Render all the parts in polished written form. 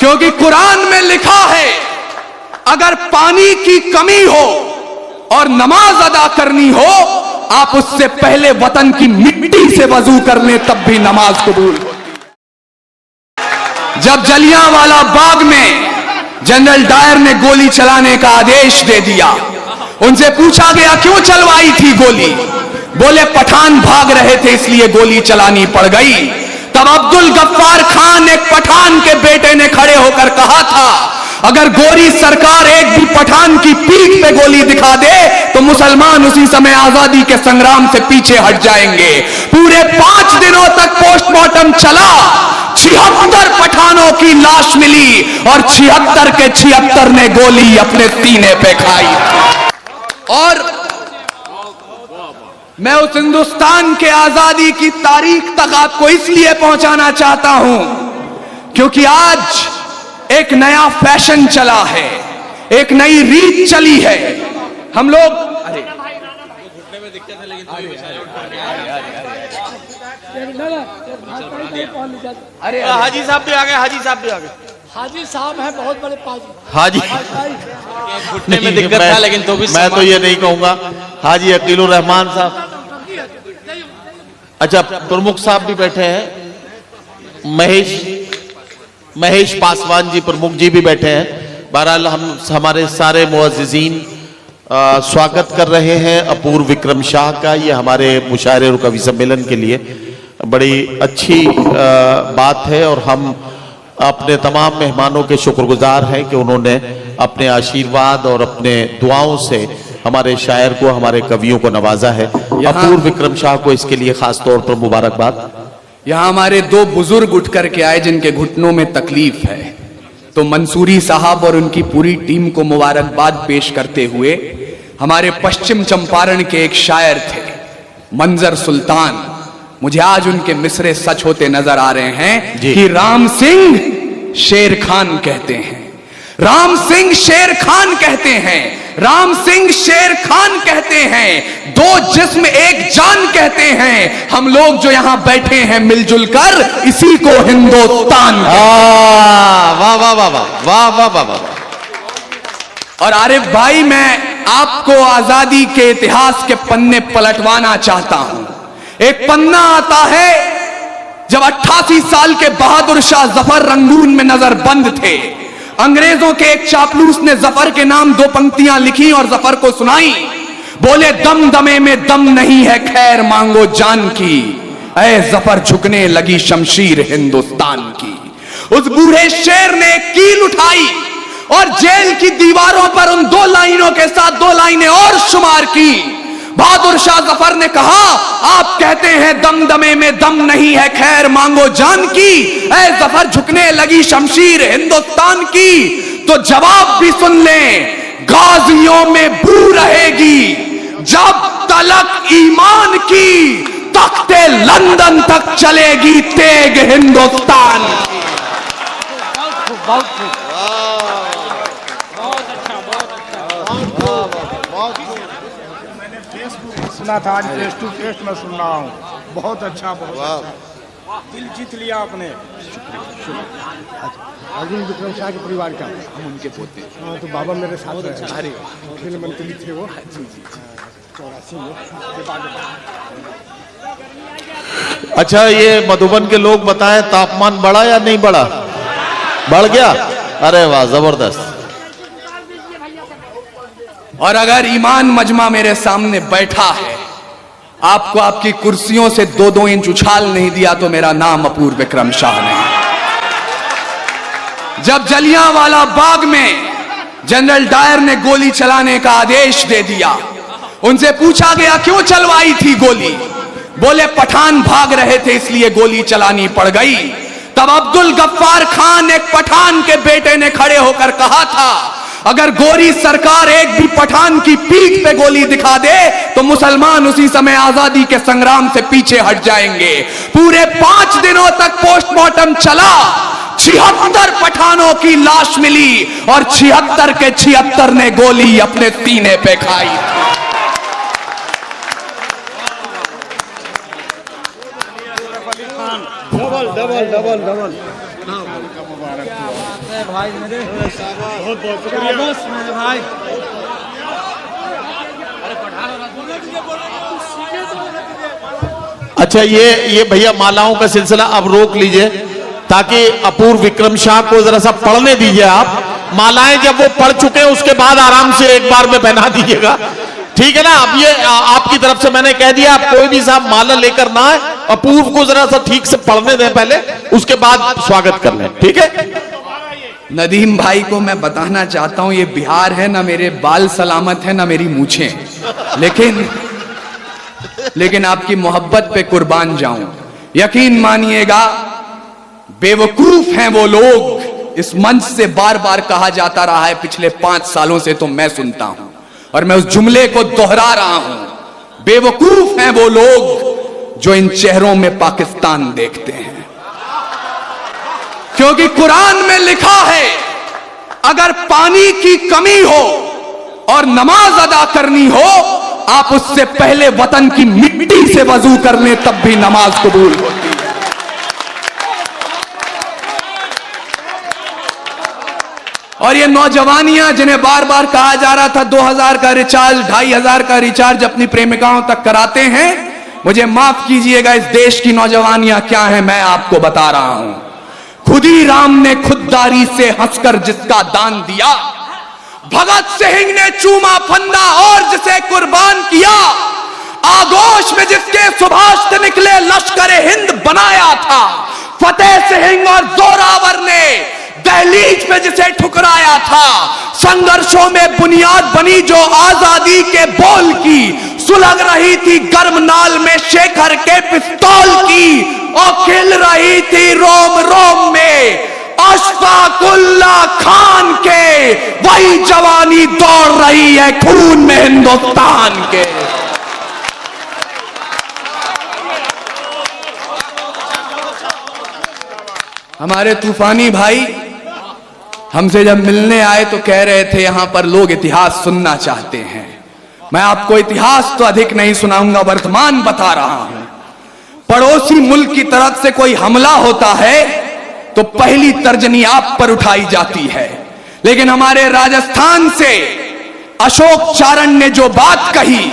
क्योंकि कुरान में लिखा है अगर पानी की कमी हो और नमाज अदा करनी हो, आप उससे पहले वतन की मिट्टी से वजू कर लें, तब भी नमाज कबूल होती है। जब जलियांवाला बाग में जनरल डायर ने गोली चलाने का आदेश दे दिया, उनसे पूछा गया क्यों चलवाई थी गोली? बोले पठान भाग रहे थे इसलिए गोली चलानी पड़ गई। तब अब्दुल गफ्फार खान एक पठान के बेटे ने खड़े होकर कहा था अगर गोरी सरकार एक भी पठान की पीठ पे गोली दिखा दे तो मुसलमान उसी समय आजादी के संग्राम से पीछे हट जाएंगे। पूरे 5 दिनों तक पोस्टमार्टम चला, 76 पठानों की लाश मिली और 76 के 76 ने गोली अपने सीने पे खाई। और मैं उस हिंदुस्तान के आजादी की तारीख तक आपको इसलिए पहुंचाना चाहता हूं क्योंकि आज एक नया फैशन चला है, एक नई रीत चली है। हम लोग घुटने में दिक्कत है लेकिन अरे हाजी साहब भी आ गए, हाजी साहब भी आ गए। हाजी साहब हैं बहुत बड़े पाजी। हाजी घुटने में दिक्कत था लेकिन तो भी मैं तो ये नहीं कहूंगा। हाजी अकीलुर रहमान साहब, अच्छा प्रमुख साहब भी बैठे हैं, महेश पासवान जी प्रमुख जी भी बैठे हैं। बहरहाल हम हमारे सारे मुअज़्ज़िज़ीन स्वागत कर रहे हैं अपूर्व विक्रम शाह का। ये हमारे मुशायरे और कवि सम्मेलन के लिए बड़ी अच्छी बात है और हम अपने तमाम मेहमानों के शुक्रगुजार हैं कि उन्होंने अपने आशीर्वाद और अपने दुआओं से हमारे शायर को, हमारे कवियों को नवाजा है। अपूर्व विक्रम शाह को इसके लिए खास तौर पर मुबारकबाद। यहां हमारे 2 बुजुर्ग उठ करके आए जिनके घुटनों में तकलीफ है, तो मंसूरी साहब और उनकी पूरी टीम को मुबारकबाद पेश करते हुए हमारे पश्चिम चंपारण के एक शायर थे मंजर सुल्तान, मुझे आज उनके मिसरे सच होते नजर आ रहे हैं कि राम सिंह शेर खान कहते हैं, राम सिंह शेर खान कहते हैं, राम सिंह शेर खान कहते हैं, 2 जिस्म एक जान कहते हैं। हम लोग जो यहां बैठे हैं मिलजुल कर इसी को हिंदुस्तान। वाह वाह वाह वाह वाह वाह वाह वाह। और आरिफ भाई, मैं आपको आजादी के इतिहास के पन्ने पलटवाना चाहता हूं। एक पन्ना आता है जब 88 साल के बहादुर शाह जफर रंगून में नजरबंद थे। अंग्रेजों के एक चापलूस ने जफर के नाम 2 पंक्तियां लिखी और जफर को सुनाई। बोले दम दमे में दम नहीं है, खैर मांगो जान की, ऐ जफर झुकने लगी शमशीर हिंदुस्तान की। उस बूढ़े शेर ने कील उठाई और जेल की दीवारों पर उन 2 लाइनों के साथ 2 लाइनें और शुमार की। बहादुर शाह जफर ने कहा आप कहते हैं दम दमे में दम नहीं है, खैर मांगो जान की, ऐ जफर झुकने लगी शमशीर हिंदुस्तान की। तो जवाब भी सुन लें, गाजियों में बू रहेगी जब तलक ईमान की, तख्ते लंदन तक चलेगी तेग हिंदुस्तान। सुना था, आज फेस टू फेस में सुन रहा हूँ। बहुत अच्छा, बहुत अच्छा, दिल जीत लिया आपने। अर्जुन विक्रम शाह के परिवार का हम उनके पोते। हाँ, तो बाबा मेरे साथ रहे, खेल मंत्री थे वो 84 में। अच्छा, ये मधुबन के लोग बताएं तापमान बढ़ा या नहीं बढ़ा? बढ़ गया? अरे वाह, जबरदस्त। और अगर ईमान मजमा मेरे सामने बैठा है, आपको आपकी कुर्सियों से 2-2 इंच उछाल नहीं दिया तो मेरा नाम अपूर्व विक्रम शाह नहीं। जब जलियांवाला बाग में जनरल डायर ने गोली चलाने का आदेश दे दिया, उनसे पूछा गया क्यों चलवाई थी गोली? बोले पठान भाग रहे थे इसलिए गोली चलानी पड़ गई। तब अब्दुल गफ्फार खान एक पठान के बेटे ने खड़े होकर कहा था अगर गोरी सरकार एक भी पठान की पीठ पे गोली दिखा दे तो मुसलमान उसी समय आजादी के संग्राम से पीछे हट जाएंगे। पूरे 5 दिनों तक पोस्टमार्टम चला, 76 पठानों की लाश मिली और 76 के 76 ने गोली अपने सीने पे खाई। डबल डबल डबल डबल मुबारक। अच्छा, ये भैया मालाओं का सिलसिला अब रोक लीजिए, ताकि अपूर्व विक्रम शाह को जरा सा पढ़ने दीजिए। आप मालाएं जब वो पढ़ चुके हैं उसके बाद आराम से एक बार में पहना दीजिएगा, ठीक है ना। अब ये आपकी तरफ से मैंने कह दिया, आप कोई भी साहब माला लेकर ना आए, अपूर्व को जरा सा ठीक से पढ़ने दें पहले, उसके बाद स्वागत कर लें, ठीक है। नदीम भाई को मैं बताना चाहता हूं, ये बिहार है ना, मेरे बाल सलामत है ना मेरी मूछें, लेकिन आपकी मोहब्बत पे कुर्बान जाऊं। यकीन मानिएगा, बेवकूफ हैं वो लोग, इस मंच से बार बार कहा जाता रहा है पिछले 5 सालों से, तो मैं सुनता हूं और मैं उस जुमले को दोहरा रहा हूं। बेवकूफ हैं वो लोग जो इन चेहरों में पाकिस्तान देखते हैं, क्योंकि कुरान में लिखा है अगर पानी की कमी हो और नमाज अदा करनी हो, आप उससे पहले वतन की मिट्टी से वजू कर लें, तब भी नमाज कबूल होती है। और ये नौजवानियां जिन्हें बार बार कहा जा रहा था 2000 का रिचार्ज, 2500 का रिचार्ज अपनी प्रेमिकाओं तक कराते हैं, मुझे माफ कीजिएगा, इस देश की नौजवानियां क्या है मैं आपको बता रहा हूं। खुदी राम ने खुददारी से हंसकर जिसका दान दिया, भगत सिंह ने चूमा फंदा और जिसे कुर्बान किया, आगोश में जिसके सुभाष से निकले लश्कर हिंद बनाया था, फतेह सिंह और जोरावर ने दहलीज पे जिसे ठुकराया था, संघर्षों में बुनियाद बनी जो आजादी के बोल की, सुलग रही थी गर्म नाल में शेखर के पिस्तौल की, और खिल रही थी रोम रोम में अशफाकुल्ला खान के, वही जवानी दौड़ रही है खून में हिंदुस्तान के। हमारे तूफानी भाई हमसे जब मिलने आए तो कह रहे थे यहां पर लोग इतिहास सुनना चाहते हैं। मैं आपको इतिहास तो अधिक नहीं सुनाऊंगा, वर्तमान बता रहा हूं। पड़ोसी मुल्क की तरफ से कोई हमला होता है तो पहली तर्जनी आप पर उठाई जाती है, लेकिन हमारे राजस्थान से अशोक चारण ने जो बात कही,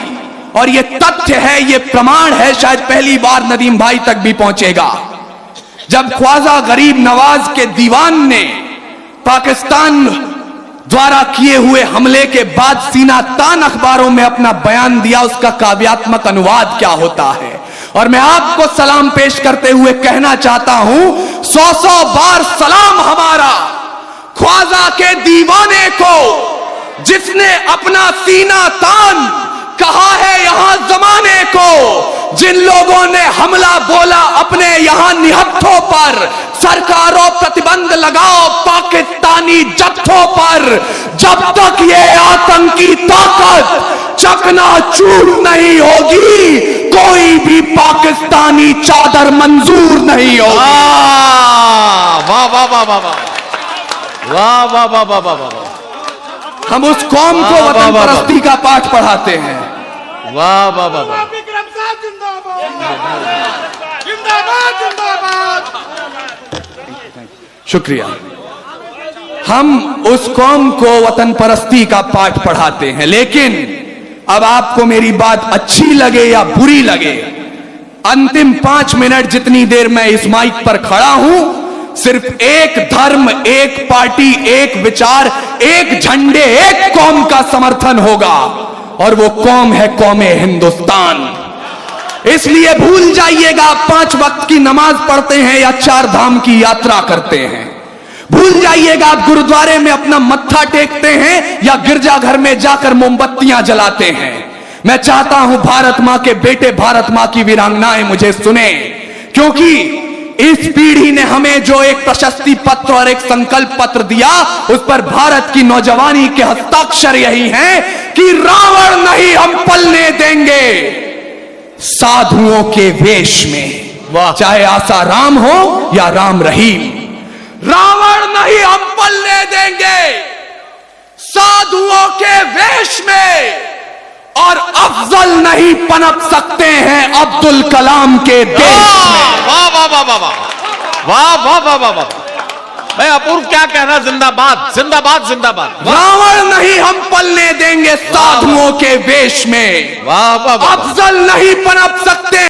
और ये तथ्य है, ये प्रमाण है, शायद पहली बार नदीम भाई तक भी पहुंचेगा। जब ख्वाजा गरीब नवाज के दीवान ने पाकिस्तान द्वारा किए हुए हमले के बाद सीना तान अखबारों में अपना बयान दिया, उसका काव्यात्मक अनुवाद क्या होता है, और मैं आपको सलाम पेश करते हुए कहना चाहता हूं, 100 बार सलाम हमारा ख्वाजा के दीवाने को, जिसने अपना सीना तान कहा है यहां जमाने को, जिन लोगों ने हमला बोला अपने यहां निहत्थों पर, सरकारों प्रतिबंध लगाओ पाकिस्तानी जत्थों पर, जब तक ये आतंकी ताकत चकनाचूर नहीं होगी, कोई भी पाकिस्तानी चादर मंजूर नहीं होगी। वाह वाह वाह वाह वाह वाह वाह वाह वाह वाह वाह। हम उस कौम को वतन परस्ती का पाठ पढ़ाते हैं। वाह वाह वाह वाह। विक्रम साहब जिंदाबाद, जिंदाबाद, जिंदाबाद। शुक्रिया। हम उस कौम को वतन परस्ती का पाठ पढ़ाते हैं, लेकिन अब आपको मेरी बात अच्छी लगे या बुरी लगे, अंतिम 5 मिनट जितनी देर मैं इस माइक पर खड़ा हूं, सिर्फ एक धर्म, एक पार्टी, एक विचार, एक झंडे, एक कौम का समर्थन होगा, और वो कौम है कौमे हिंदुस्तान। इसलिए भूल जाइएगा 5 वक्त की नमाज पढ़ते हैं या 4 धाम की यात्रा करते हैं, भूल जाइएगा आप गुरुद्वारे में अपना मत्था टेकते हैं या गिरजाघर में जाकर मोमबत्तियां जलाते हैं। मैं चाहता हूं भारत मां के बेटे, भारत मां की वीरांगनाएं मुझे सुने, क्योंकि इस पीढ़ी ने हमें जो एक प्रशस्ति पत्र और एक संकल्प पत्र दिया, उस पर भारत की नौजवानी के हस्ताक्षर यही हैं कि रावण नहीं हम पलने देंगे साधुओं के वेश में, चाहे आसाराम हो या राम रहीम। रावण नहीं हम पलने देंगे साधुओं के वेश में, और अफजल नहीं पनप सकते हैं अब्दुल कलाम के देश में। वाह वाह वाह वाह वाह वाह वाह वाह वाह वाह। भाई अपूर्व क्या कहना, जिंदाबाद जिंदाबाद जिंदाबाद। रावण नहीं हम पलने देंगे साधुओं के वेश में, वाह वाह वाह। अफजल नहीं पनप सकते